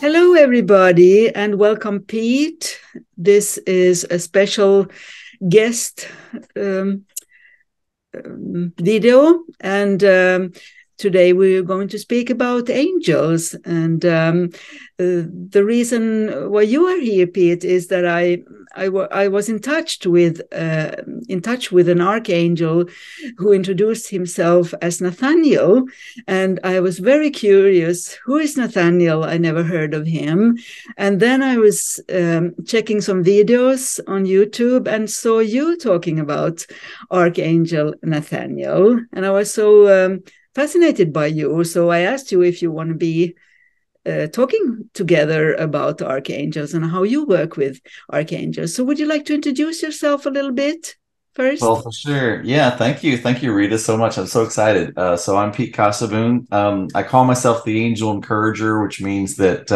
Hello, everybody, and welcome, Pete. This is a special guest um, video, and today we're going to speak about angels. And the reason why you are here, Pete, is that I was in touch with an archangel who introduced himself as Nathaniel, and I was very curious. Who is Nathaniel? I never heard of him. And then I was checking some videos on YouTube and saw you talking about Archangel Nathaniel, and I was so fascinated by you. So I asked you if you want to be talking together about archangels and how you work with archangels. So would you like to introduce yourself a little bit Well, first? for sure. Yeah, thank you. Thank you, Rita, so much. I'm so excited. So I'm Pete Casaboon. I call myself the Angel Encourager, which means that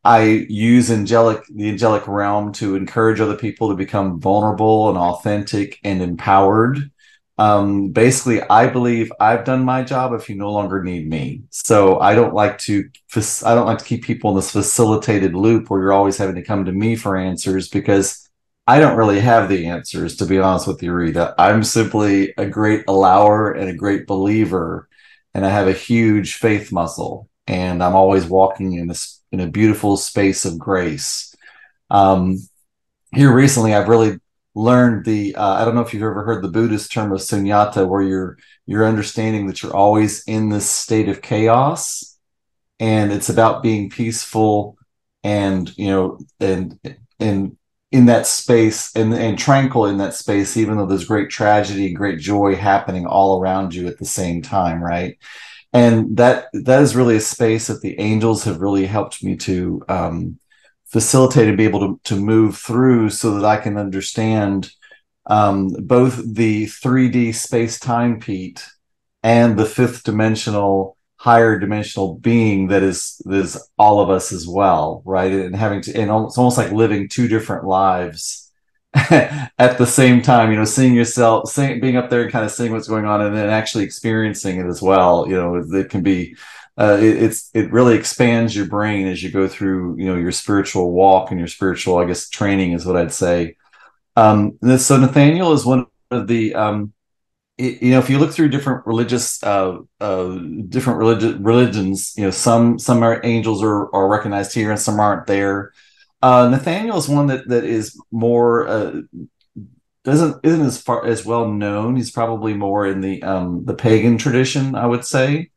I use the angelic realm to encourage other people to become vulnerable and authentic and empowered. Basically, I believe I've done my job if you no longer need me. So I don't like to keep people in this facilitated loop where you're always having to come to me for answers because I don't really have the answers, to be honest with you, Rita. I'm simply a great allower and a great believer, and I have a huge faith muscle, and I'm always walking in a beautiful space of grace. Um, Here recently, I've really learned the I don't know if you've ever heard the Buddhist term of sunyata, where you're understanding that you're always in this state of chaos, and it's about being peaceful and and in that space and tranquil in that space, even though there's great tragedy and great joy happening all around you at the same time, right? And that is really a space that the angels have really helped me to facilitate and be able to move through so that I can understand both the 3D space time, Pete, and the fifth dimensional, higher dimensional being that is all of us as well, right? And it's almost like living two different lives at the same time, seeing yourself, being up there and kind of seeing what's going on, and then actually experiencing it as well. It can be, it really expands your brain as you go through, your spiritual walk and your spiritual, I guess, training is what I'd say. So Nathaniel is one of the, if you look through different religions, some angels are recognized here and some aren't there. Nathaniel is one that is more doesn't isn't as far as well known. He's probably more in the pagan tradition, I would say.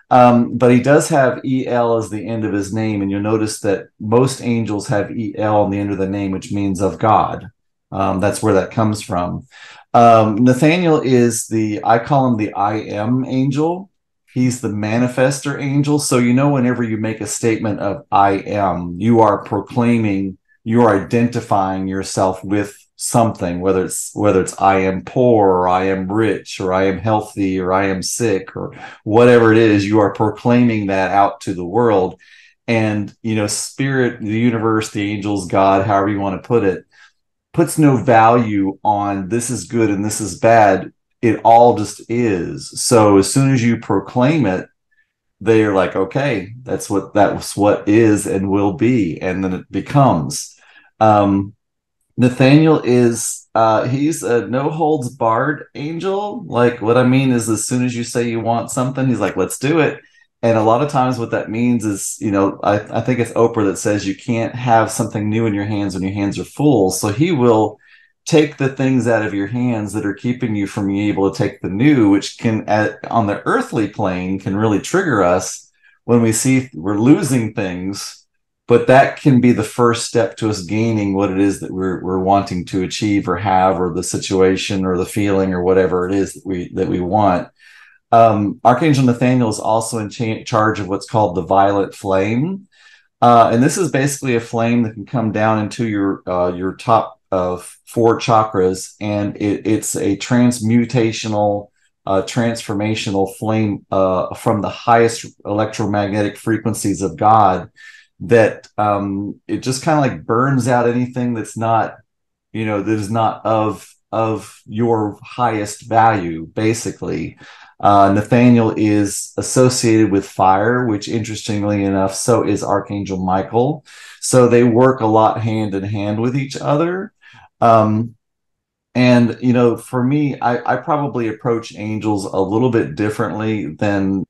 But he does have EL as the end of his name, and you'll notice that most angels have EL on the end of the name, which means of God. That's where that comes from. Nathaniel is I call him the I am angel. He's the manifester angel. So, whenever you make a statement of I am, you are proclaiming, you are identifying yourself with something, whether it's I am poor or I am rich or I am healthy or I am sick or whatever it is, you are proclaiming that out to the world. And, spirit, the universe, the angels, God, however you want to put it, puts no value on this is good and this is bad. It all just is. So as soon as you proclaim it, they're like, okay, that's what is and will be. And then it becomes. Nathaniel is he's a no holds barred angel. Like, what I mean is, as soon as you say you want something, he's like, let's do it. And a lot of times what that means is, I think it's Oprah that says you can't have something new in your hands when your hands are full. So he will take the things out of your hands that are keeping you from being able to take the new, which can, on the earthly plane, can really trigger us when we see we're losing things. But that can be the first step to us gaining what it is that we're wanting to achieve or have, or the situation or the feeling or whatever it is that we want. Archangel Nathaniel is also in charge of what's called the violet flame. And this is basically a flame that can come down into your top of four chakras, and it's a transmutational, transformational flame from the highest electromagnetic frequencies of God. That it just kind of like burns out anything that's not, that is not of your highest value, basically. Nathaniel is associated with fire, which interestingly enough, so is Archangel Michael. So they work a lot hand in hand with each other. And, for me, I probably approach angels a little bit differently than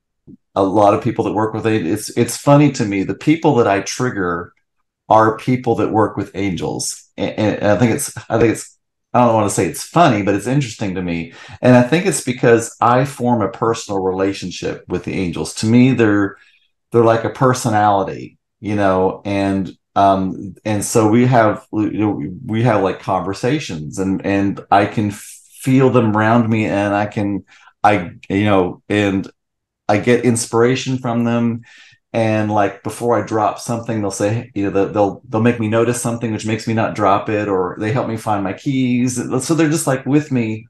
a lot of people that work with it. It's funny to me. The people that I trigger are people that work with angels. And I don't want to say it's funny, but it's interesting to me. And I think it's because I form a personal relationship with the angels. To me, they're like a personality, and so we have like conversations, and I can feel them around me, and and I get inspiration from them. And like before I drop something, they'll say, they'll make me notice something, which makes me not drop it, or they help me find my keys. So they're just like with me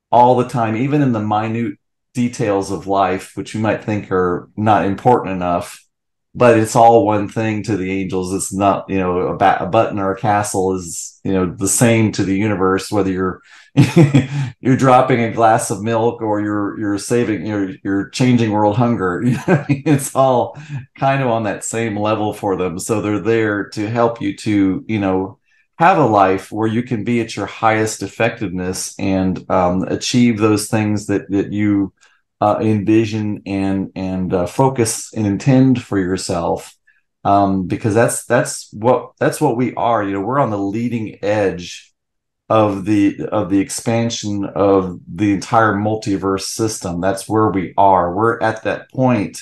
all the time, even in the minute details of life, which you might think are not important enough, but it's all one thing to the angels. It's not, a button or a castle is, the same to the universe, whether you're you're dropping a glass of milk or you're saving, you're changing world hunger. It's all kind of on that same level for them. So they're there to help you to, have a life where you can be at your highest effectiveness and achieve those things that you envision and focus and intend for yourself, because that's what we are. We're on the leading edge of the expansion of the entire multiverse system. That's where we are. We're at that point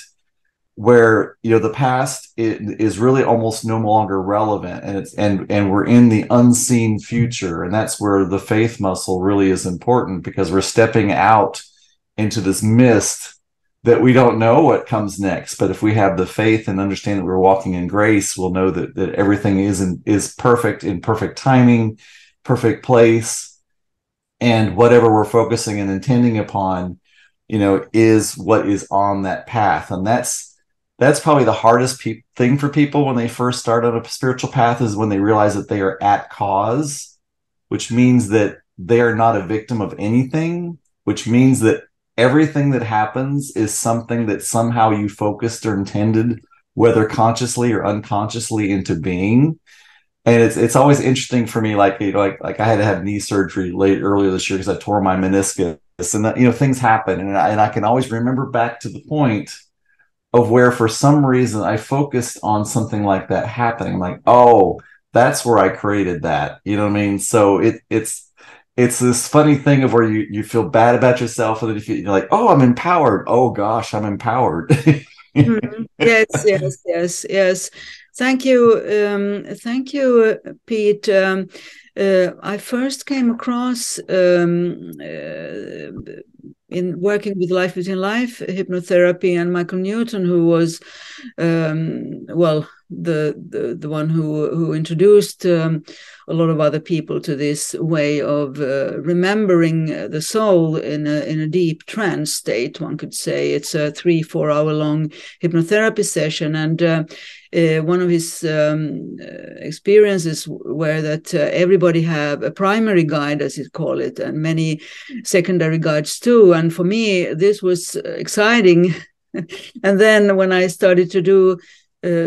where the past is really almost no longer relevant, and we're in the unseen future, and that's where the faith muscle really is important, because we're stepping out into this mist that we don't know what comes next. But if we have the faith and understand that we're walking in grace, we'll know that everything is perfect, in perfect timing, perfect place, and whatever we're focusing and intending upon, is what is on that path. And that's probably the hardest thing for people when they first start on a spiritual path, is when they realize that they are at cause, which means that they are not a victim of anything, which means that everything that happens is something that somehow you focused or intended, whether consciously or unconsciously, into being. And it's always interesting for me, like I had to have knee surgery earlier this year because I tore my meniscus, and that, things happen, and I can always remember back to the point of where, for some reason, I focused on something like that happening. Like, oh, that's where I created that. You know what I mean? So it's this funny thing of where you feel bad about yourself, and then you're like, oh, I'm empowered. Oh gosh, I'm empowered. Yes. Thank you, Pete. I first came across in working with Life Within Life hypnotherapy, and Michael Newton, who was the one who introduced a lot of other people to this way of remembering the soul in a deep trance state. One could say it's a 3-4 hour long hypnotherapy session, and one of his experiences were that everybody have a primary guide, as he call it, and many secondary guides too. And for me, this was exciting. And then when I started to do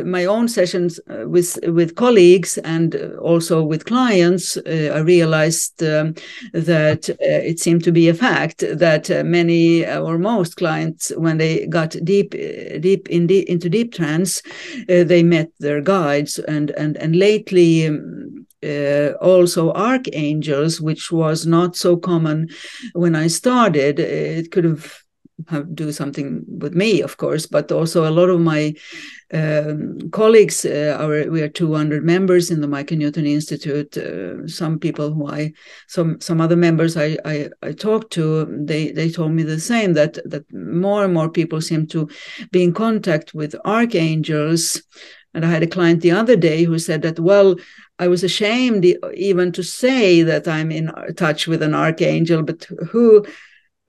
my own sessions with colleagues and also with clients, I realized that it seemed to be a fact that many or most clients, when they got into deep trance, they met their guides, and lately also archangels, which was not so common when I started. It could have do something with me, of course, but also a lot of my colleagues. We are 200 members in the Michael Newton Institute. Some people some other members I talked to, they told me the same, that more and more people seem to be in contact with archangels. And I had a client the other day who said that, well, I was ashamed even to say that I'm in touch with an archangel, but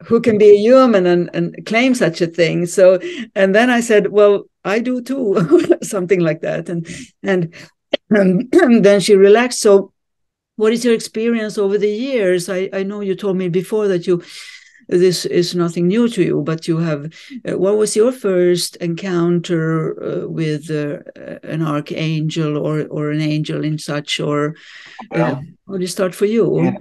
who can be a human and claim such a thing? So, and then I said, well, I do too, something like that. And then she relaxed. So what is your experience over the years? I know you told me before that you this is nothing new to you, but you have, what was your first encounter with an archangel or an angel in such, or Well, how did it start for you?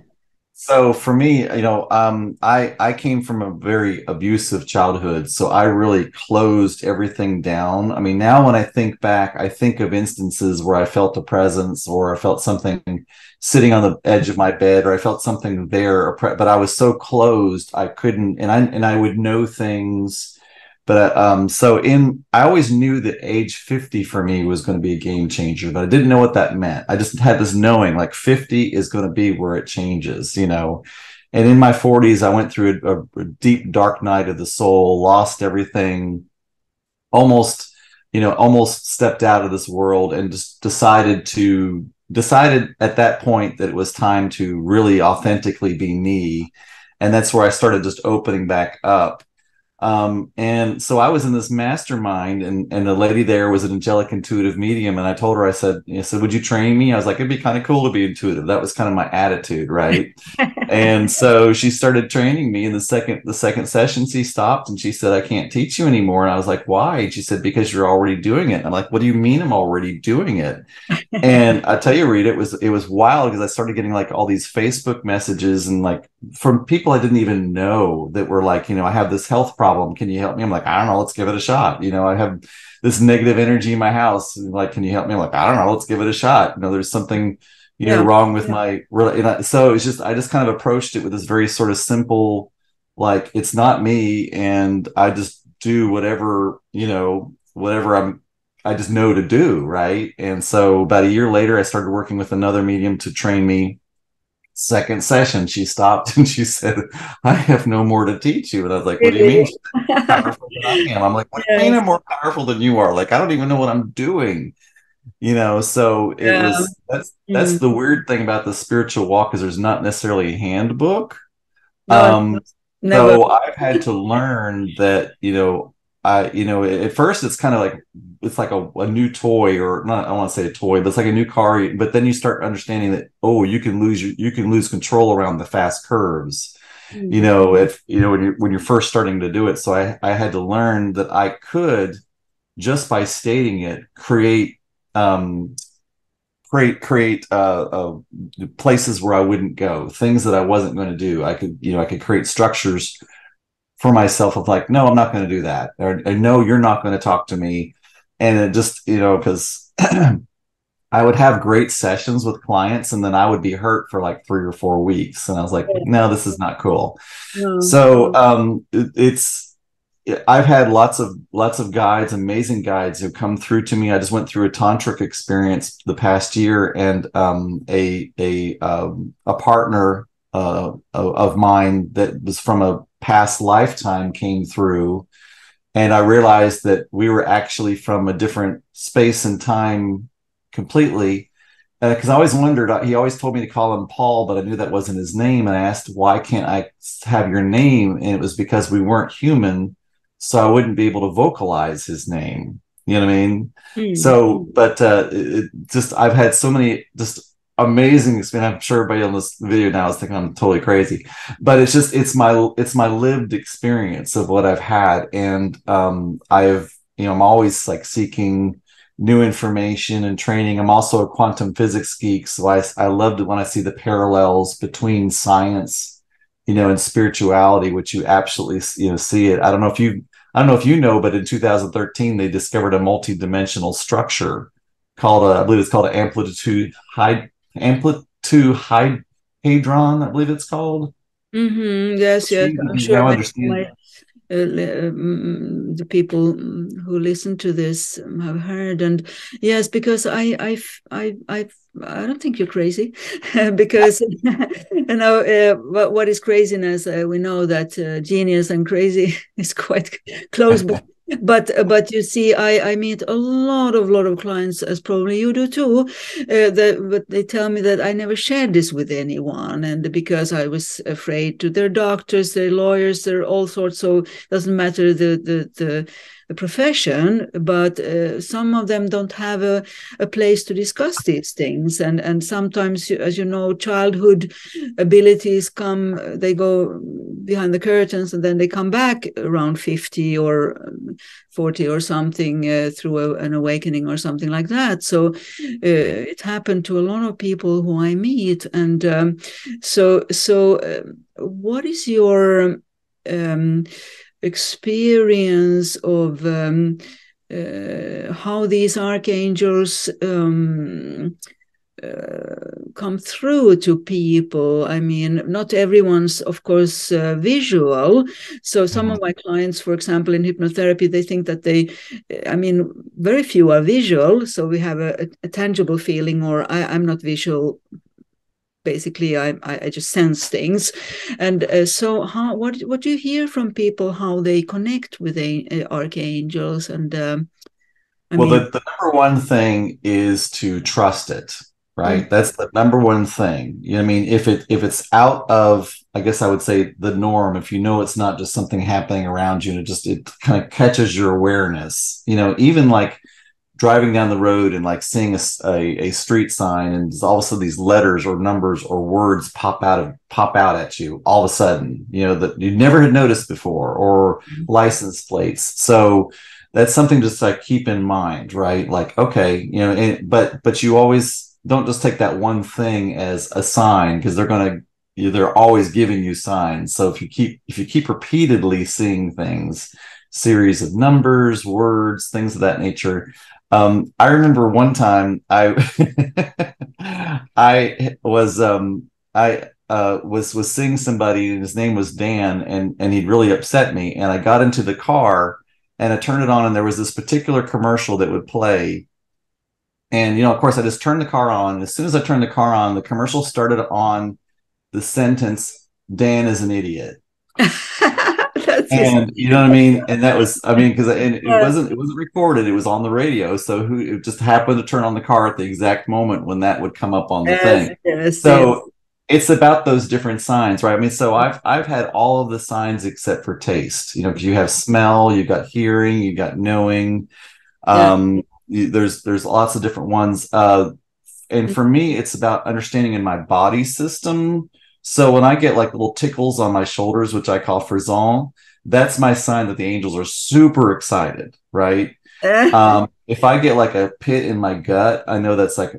so for me, I came from a very abusive childhood, so I really closed everything down. I mean, now when I think back, I think of instances where I felt a presence, or I felt something sitting on the edge of my bed, or I felt something there, but I was so closed, I couldn't, and I would know things. But I always knew that age 50 for me was going to be a game changer, but I didn't know what that meant. I just had this knowing like 50 is going to be where it changes, you know. And in my 40s, I went through a deep, dark night of the soul, lost everything, almost, almost stepped out of this world, and just decided at that point that it was time to really authentically be me. And that's where I started just opening back up. And so I was in this mastermind, and the lady there was an angelic intuitive medium. And I told her, I said, would you train me? I was like, it'd be kind of cool to be intuitive. That was kind of my attitude. Right. And so she started training me. And the second session, she stopped and she said, I can't teach you anymore. And I was like, why? And she said, because you're already doing it. And I'm like, what do you mean I'm already doing it? And I tell you, Rita, it was wild, because I started getting like all these Facebook messages, and like from people I didn't even know, that were like, I have this health problem. Can you help me? I'm like, I don't know. Let's give it a shot. I have this negative energy in my house. Like, can you help me? I'm like, I don't know. Let's give it a shot. There's something, wrong with my, so it's just, I just kind of approached it with this very sort of simple, like, it's not me. And I just do whatever, I just know to do. Right. And so about a year later, I started working with another medium to train me. Second session, she stopped and she said, I have no more to teach you. And I was like, what do you mean? She's more powerful than I am. I'm like, what do you mean I'm more powerful than you are? Like, I don't even know what I'm doing. So that's the weird thing about the spiritual walk, is there's not necessarily a handbook. No, never. So I've had to learn that, at first it's kind of like, it's like a new toy, or not, I don't want to say a toy, but it's like a new car. But then you start understanding that, oh, you can lose control around the fast curves, if, when you're first starting to do it. So I had to learn that I could, just by stating it, create places where I wouldn't go, things that I wasn't going to do. I could create structures for myself of like, no, I'm not going to do that. Or no, you're not going to talk to me. And it just, because I would have great sessions with clients, and then I would be hurt for like 3 or 4 weeks. And I was like, no, this is not cool. No. So I've had lots of guides, amazing guides, who come through to me. I just went through a tantric experience the past year, and a partner of mine that was from a past lifetime came through, and I realized that we were actually from a different space and time completely. Because I always wondered, he always told me to call him Paul, but I knew that wasn't his name. And I asked, why can't I have your name? And it was because we weren't human, so I wouldn't be able to vocalize his name. You know what I mean? Mm-hmm. So, but I've had so many just amazing experience. I'm sure everybody on this video now is thinking I'm totally crazy, but it's my lived experience of what I've had. And I'm always like seeking new information and training. I'm also a quantum physics geek, so I loved it when I see the parallels between science, and spirituality, which you absolutely see it. I don't know if you know, but in 2013 they discovered a multi-dimensional structure called I believe it's called an amplitude hadron, I believe it's called. Mm-hmm. Yes. I'm sure the people who listen to this have heard. And yes, because I don't think you're crazy, because what is craziness? We know that genius and crazy is quite close, but But you see, I meet a lot of clients, as probably you do too, but they tell me that I never shared this with anyone, and because I was afraid to their doctors, their lawyers, their all sorts. So it doesn't matter the profession, but some of them don't have a place to discuss these things, and sometimes, as you know, childhood abilities they go behind the curtains, and then they come back around 50 or 40 or something, through an awakening or something like that. So it happened to a lot of people who I meet. And what is your experience of how these archangels come through to people? I mean, not everyone's, of course, visual. So some of my clients, for example, in hypnotherapy, they think that very few are visual. So we have a tangible feeling, or I'm not visual. Basically, I just sense things. And so what do you hear from people, how they connect with archangels? And the number one thing is to trust it, right? That's the number one thing. You know what I mean? If it's out of, I guess I would say, the norm, if you know it's not just something happening around you, and it kind of catches your awareness, even like driving down the road and like seeing a street sign, and all of a sudden these letters or numbers or words pop out at you all of a sudden, that you never had noticed before, or license plates. So that's something just like keep in mind, right? Like, okay, but you always don't just take that one thing as a sign, because they're always giving you signs. So if you keep repeatedly seeing things, series of numbers, words, things of that nature. I remember one time I was seeing somebody, and his name was Dan, and he'd really upset me. And I got into the car and I turned it on, and there was this particular commercial that would play. And, of course, I just turned the car on. And as soon as I turned the car on, the commercial started on the sentence, "Dan is an idiot." And you know what I mean? And that was, because it wasn't recorded, it was on the radio. So it just happened to turn on the car at the exact moment when that would come up on the thing. So it's about those different signs, right? So I've had all of the signs except for taste, because you have smell, you've got hearing, you've got knowing. There's lots of different ones. And for me, it's about understanding in my body system. So when I get like little tickles on my shoulders, which I call frisson, that's my sign that the angels are super excited, right? If I get like a pit in my gut, I know that's like,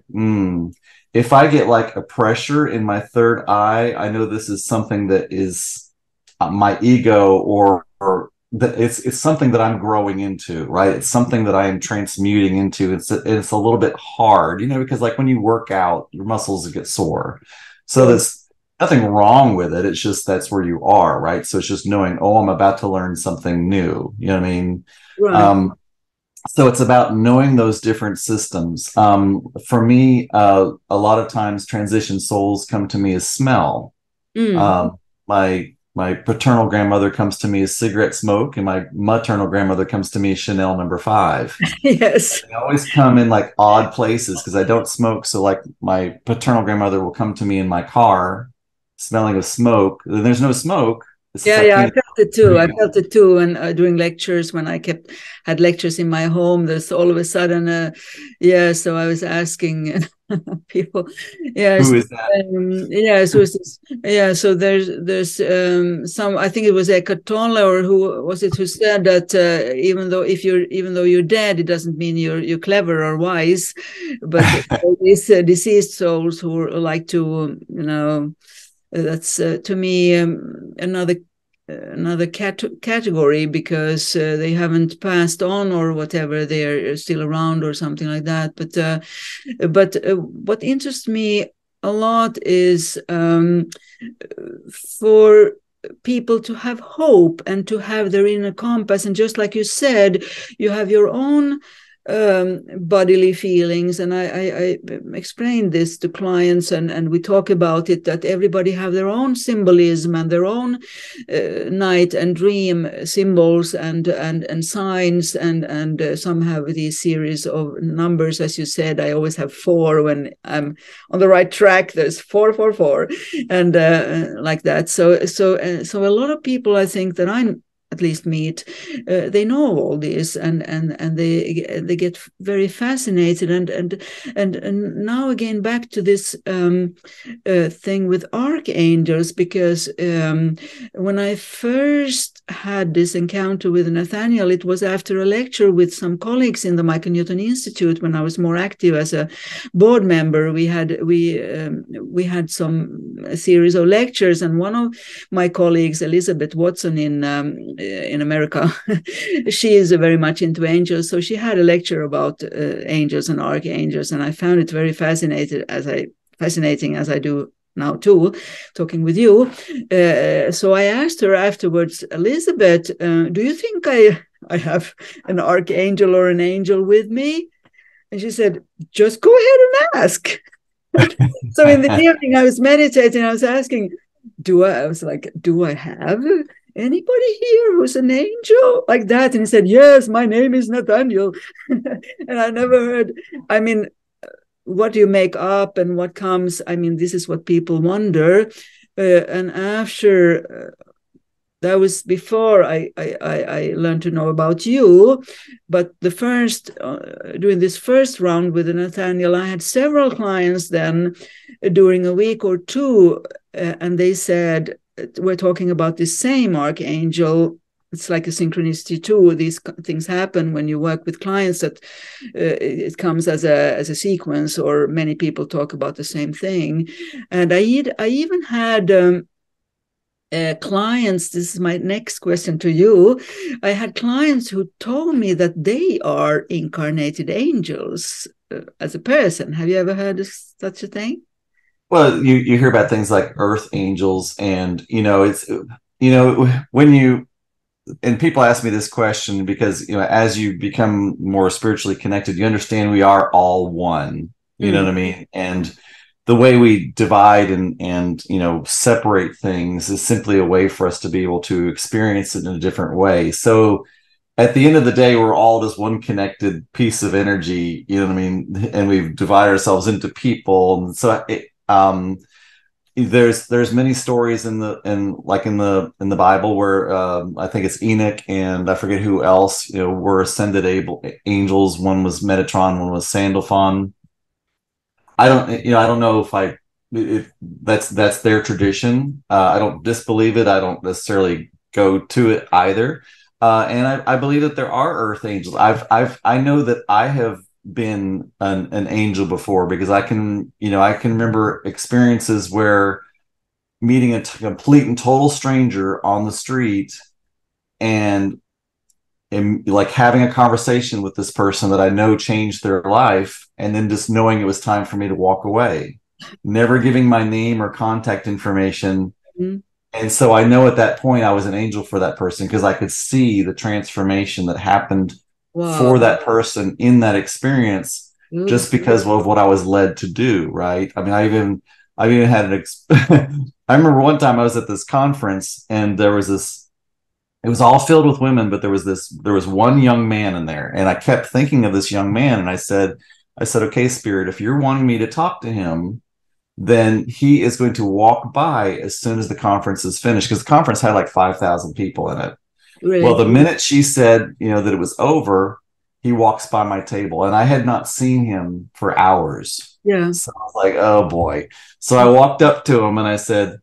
If I get like a pressure in my third eye, I know this is something that is my ego, or that it's something that I'm growing into, right? It's something that I am transmuting into. It's a little bit hard, because like when you work out, your muscles get sore. So there's nothing wrong with it. It's just that's where you are, right? So it's just knowing, I'm about to learn something new. You know what I mean? Right. So it's about knowing those different systems. For me, a lot of times transition souls come to me as smell. My paternal grandmother comes to me as cigarette smoke, and my maternal grandmother comes to me as Chanel No. 5. Yes. They always come in like odd places because I don't smoke. So like my paternal grandmother will come to me in my car smelling of smoke. There's no smoke. I felt it too. I felt it too. And during lectures, when I had lectures in my home, there's all of a sudden, so I was asking people, who is that? So there's some, I think it was Eckhart Tolle, or who was it, who said that even though you're dead, it doesn't mean you're clever or wise, but these deceased souls who like to, that's to me another category, because they haven't passed on or whatever, they're still around or something like that. But what interests me a lot is for people to have hope and to have their inner compass. And just like you said, you have your own bodily feelings. And I explained this to clients, and we talk about it, that everybody have their own symbolism and their own night and dream symbols and signs, and some have these series of numbers. As you said, I always have 4 when I'm on the right track. There's 444, and like that. So a lot of people, I think, that I at least meet, they know all this, and they get very fascinated, and now again back to this thing with archangels, because when I first had this encounter with Nathaniel, it was after a lecture with some colleagues in the Michael Newton Institute when I was more active as a board member. We had a series of lectures, and one of my colleagues, Elizabeth Watson in America, she is very much into angels, so she had a lecture about angels and archangels, and I found it very fascinating, as I do now too, talking with you. So I asked her afterwards, Elizabeth, do you think I have an archangel or an angel with me? And she said, just go ahead and ask. So in the evening, I was meditating, I was asking, do I have anybody here who's an angel like that? And he said, yes, my name is Nathaniel. And I never heard, I mean, what do you make up and what comes? I mean, this is what people wonder. And after that was before I learned to know about you. But the first, during this first round with Nathaniel, I had several clients then during a week or two, and they said, we're talking about the same archangel. It's like a synchronicity too. These things happen when you work with clients, that it comes as a sequence, or many people talk about the same thing. And I even had clients, this is my next question to you. I had clients who told me that they are incarnated angels as a person. Have you ever heard of such a thing? Well, you hear about things like earth angels, and it's when you, and people ask me this question because as you become more spiritually connected, you understand we are all one. You know what I mean? And the way we divide and separate things is simply a way for us to be able to experience it in a different way. So at the end of the day, we're all just one connected piece of energy, you know what I mean? And we've divided ourselves into people. And so there's many stories in the Bible where I think it's Enoch and I forget who else, were ascended angels. One was Metatron, one was Sandalphon. I don't know if that's their tradition. I don't disbelieve it. I don't necessarily go to it either. And I believe that there are earth angels. I know that I have been an angel before, because I can remember experiences where meeting a complete and total stranger on the street and like having a conversation with this person that I know changed their life, and then just knowing it was time for me to walk away, never giving my name or contact information. Mm-hmm. And so I know at that point I was an angel for that person, because I could see the transformation that happened for that person in that experience, just because of what I was led to do. Right. I mean, I even had I remember one time I was at this conference, and there was this, it was all filled with women, but there was one young man in there, and I kept thinking of this young man, and I said, okay, Spirit, if you're wanting me to talk to him, then he is going to walk by as soon as the conference is finished, because the conference had like 5,000 people in it. Really? Well, the minute she said, that it was over, he walks by my table, and I had not seen him for hours. Yeah. So I was like, oh boy. So I walked up to him and I said,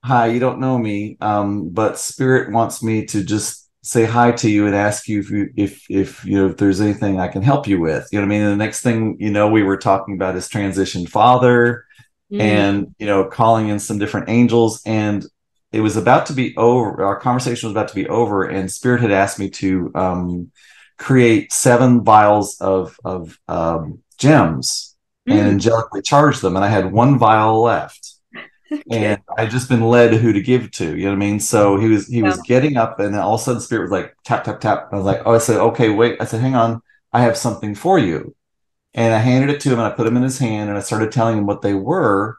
hi, you don't know me, but Spirit wants me to just say hi to you and ask you if there's anything I can help you with. You know what I mean? And the next thing we were talking about is transition father, and calling in some different angels, and it was about to be over. Our conversation was about to be over, and Spirit had asked me to create 7 vials of gems and angelically charge them, and I had 1 vial left. Okay. And I'd just been led who to give to, you know what I mean? So he was getting up, and then all of a sudden Spirit was like, tap, tap, tap. I was like, oh, I said, okay, wait. I said, hang on. I have something for you. And I handed it to him and I put them in his hand and I started telling him what they were.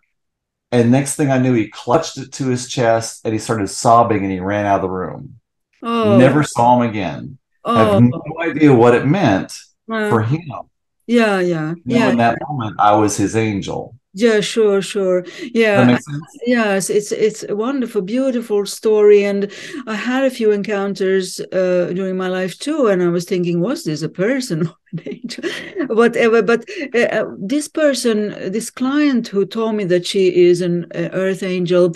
And next thing I knew, he clutched it to his chest and he started sobbing and he ran out of the room. Oh, Never saw him again. Have oh, no idea what it meant uh, for him. yeah, yeah, You know, yeah. in that moment, I was his angel. Yeah, sure, sure. Does that Yeah, make sense? yes, it's a wonderful, beautiful story, and I had a few encounters during my life too, and I was thinking, was this a person or an angel? Whatever. But this person, this client who told me that she is an earth angel,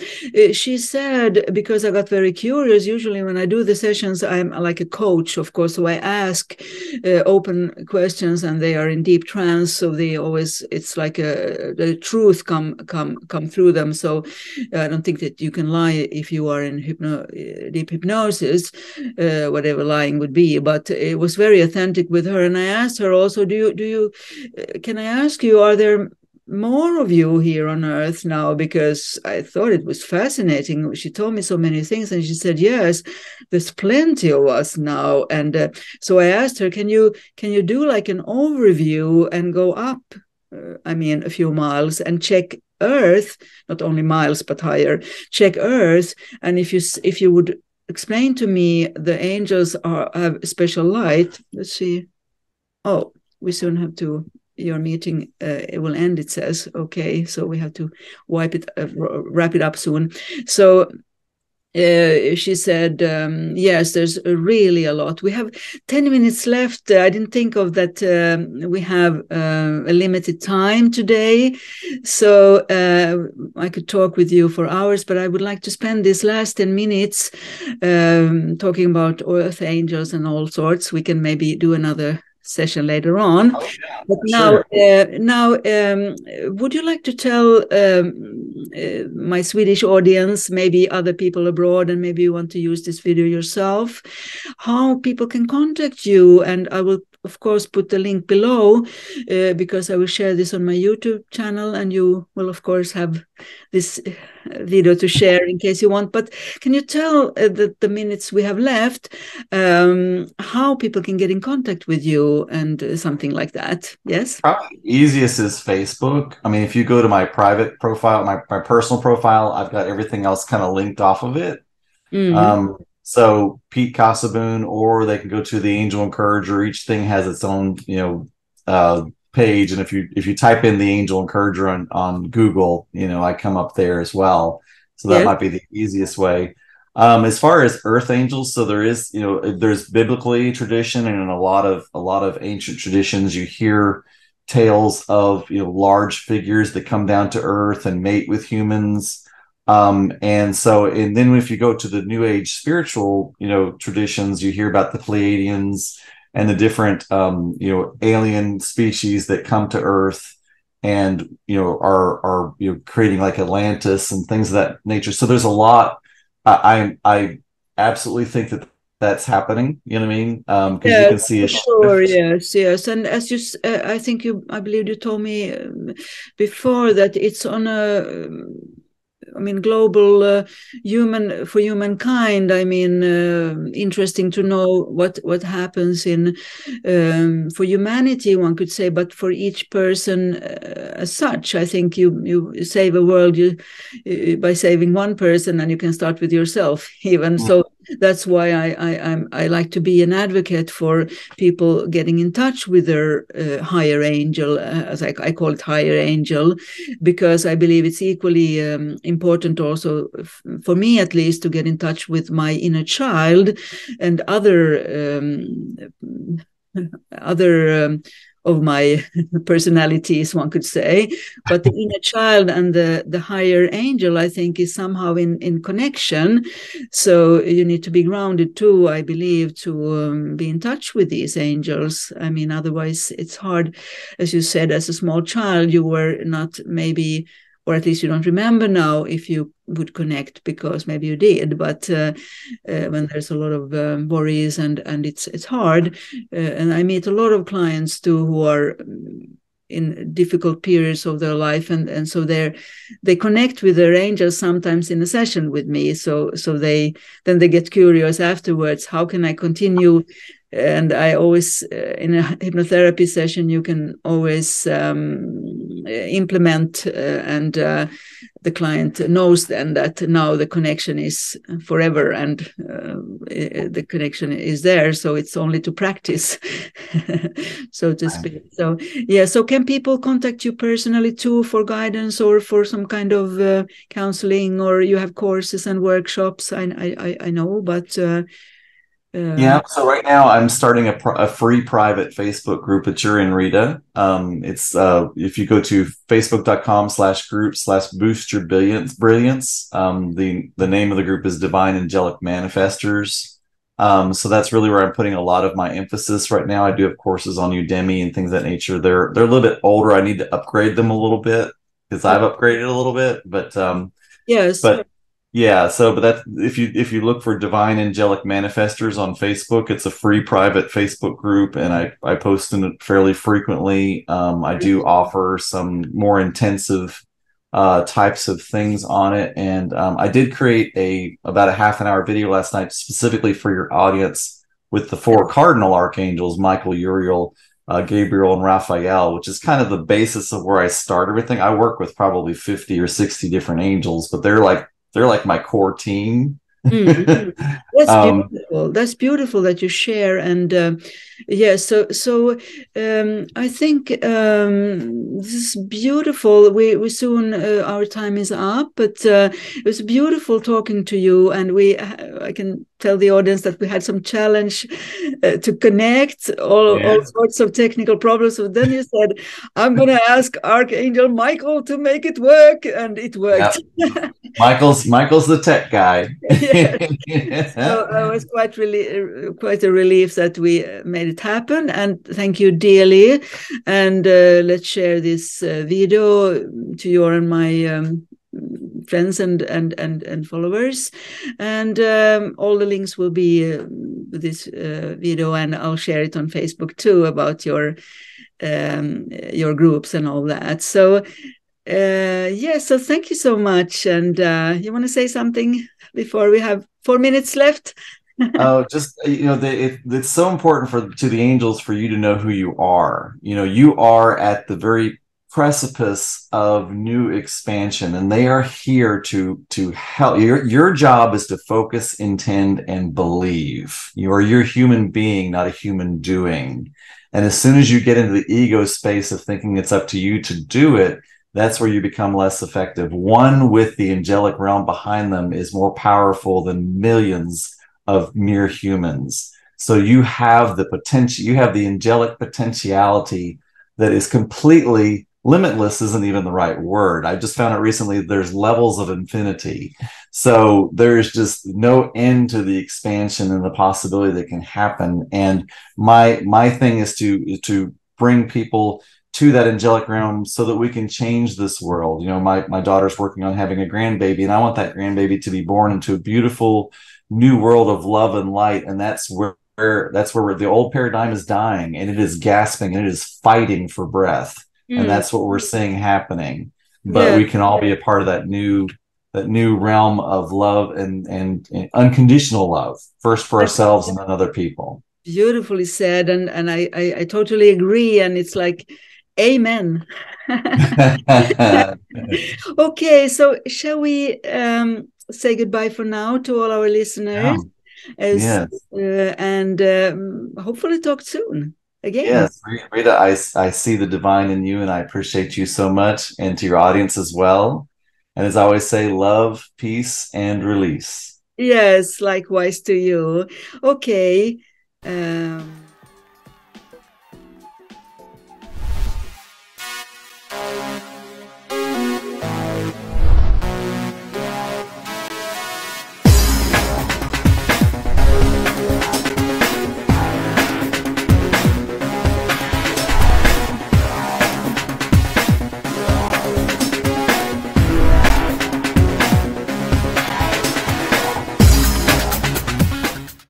she said, because I got very curious. Usually, when I do the sessions, I'm like a coach, of course, so I ask open questions, and they are in deep trance, so they always it's like the truth come through them. So I don't think that you can lie if you are in deep hypnosis, whatever lying would be. But it was very authentic with her, and I asked her also, do you can I ask you, are there more of you here on earth now? Because I thought it was fascinating. She told me so many things, and she said, yes, there's plenty of us now. And so I asked her, can you do like an overview and go up, I mean, a few miles and check earth, not only miles but higher, check earth. And if you would explain to me, the angels have special light. Let's see. Oh, we soon have to, your meeting it will end, it says. Okay, so we have to wrap it up soon. So she said, yes, there's really a lot. We have 10 minutes left. I didn't think of that. We have a limited time today. So I could talk with you for hours, but I would like to spend this last 10 minutes talking about earth angels and all sorts. We can maybe do another session later on. Oh, yeah, But sure. now, would you like to tell my Swedish audience, maybe other people abroad, and maybe you want to use this video yourself, how people can contact you? And I will, of course, put the link below because I will share this on my YouTube channel, and you will, of course, have this video to share in case you want. But can you tell the minutes we have left, how people can get in contact with you and something like that? Yes. Probably easiest is Facebook. I mean, if you go to my private profile, my personal profile, I've got everything else kind of linked off of it. So Pete Casaboon, or they can go to the Angel Encourager. Each thing has its own, page. And if you type in the Angel Encourager on Google, I come up there as well. So that Yes. might be the easiest way. As far as earth angels, so there is, there's biblically tradition, and in a lot of ancient traditions, you hear tales of, large figures that come down to earth and mate with humans. And then if you go to the New Age spiritual, traditions, you hear about the Pleiadians and the different, alien species that come to earth and, are creating like Atlantis and things of that nature. So there's a lot. I absolutely think that that's happening. You know what I mean? Because you can see it. Sure. Yes. And as I believe you told me before that it's on a, global humankind. Interesting to know what happens in for humanity, one could say, but for each person as such. I think you save a world by saving one person, and you can start with yourself even. So that's why I like to be an advocate for people getting in touch with their higher angel, as I call it, higher angel, because I believe it's equally important also for me, at least, to get in touch with my inner child and other of my personalities, one could say. But the inner child and the higher angel, I think, is somehow in connection. So you need to be grounded too, I believe, to be in touch with these angels. Otherwise it's hard. As you said, as a small child, you were not, maybe, or at least you don't remember now if you would connect, because maybe you did, but when there's a lot of worries and it's hard. And I meet a lot of clients too who are in difficult periods of their life, and so they connect with their angels sometimes in a session with me. So they get curious afterwards, how can I continue and I always, in a hypnotherapy session, you can always implement, and the client knows then that now the connection is forever, and the connection is there. So it's only to practice, so to speak. So yeah, so can people contact you personally too for guidance or for some kind of counseling, or you have courses and workshops? I know, but yeah. So right now I'm starting a free private Facebook group that you're in, Rita. It's if you go to facebook.com/group/boost your brilliance. The name of the group is Divine Angelic Manifestors. So that's really where I'm putting a lot of my emphasis right now. I do have courses on Udemy and things of that nature. They're a little bit older. I need to upgrade them a little bit because I've upgraded a little bit, but yes. But yeah, so but that if you look for Divine Angelic Manifestors on Facebook, it's a free private Facebook group, and I post in it fairly frequently. I do offer some more intensive types of things on it, and I did create about a half an hour video last night specifically for your audience with the 4 cardinal archangels, Michael, Uriel, Gabriel, and Raphael, which is kind of the basis of where I start everything. I work with probably 50 or 60 different angels, but they're like my core team. Mm-hmm. That's beautiful. That's beautiful that you share. And yeah, so I think this is beautiful. We soon our time is up, but it was beautiful talking to you. And I can tell the audience that we had some challenge to connect, all sorts of technical problems. So then you said, I'm going to ask Archangel Michael to make it work, and it worked. Yep. Michael's the tech guy. So I was quite a relief that we made it happen, and thank you dearly. And let's share this video to your and my friends and followers, and all the links will be with this video, and I'll share it on Facebook too about your groups and all that. So so thank you so much. And you want to say something before we have 4 minutes left? Just it's so important to the angels for you to know who you are. You are at the very precipice of new expansion, and they are here to help. Your job is to focus, intend, and believe. You're human being, not a human doing. And as soon as you get into the ego space of thinking it's up to you to do it, that's where you become less effective. One with the angelic realm behind them is more powerful than millions of mere humans. So you have the potential, you have the angelic potentiality that is completely limitless. Isn't even the right word. I just found out recently there's levels of infinity. So there's just no end to the expansion and the possibility that can happen. And my thing is to bring people to that angelic realm so that we can change this world. My daughter's working on having a grandbaby, and I want that grandbaby to be born into a beautiful new world of love and light. And that's where the old paradigm is dying, and it is gasping, and it is fighting for breath. And that's what we're seeing happening. But we can all be a part of that new realm of love and unconditional love, first for ourselves and then other people. Beautifully said. And I totally agree. And it's like, amen. Okay, so shall we say goodbye for now to all our listeners? Yes. And hopefully talk soon again. Yes, Rita, I see the divine in you, and I appreciate you so much, and to your audience as well. And as I always say, love, peace, and release. Yes, likewise to you. Okay.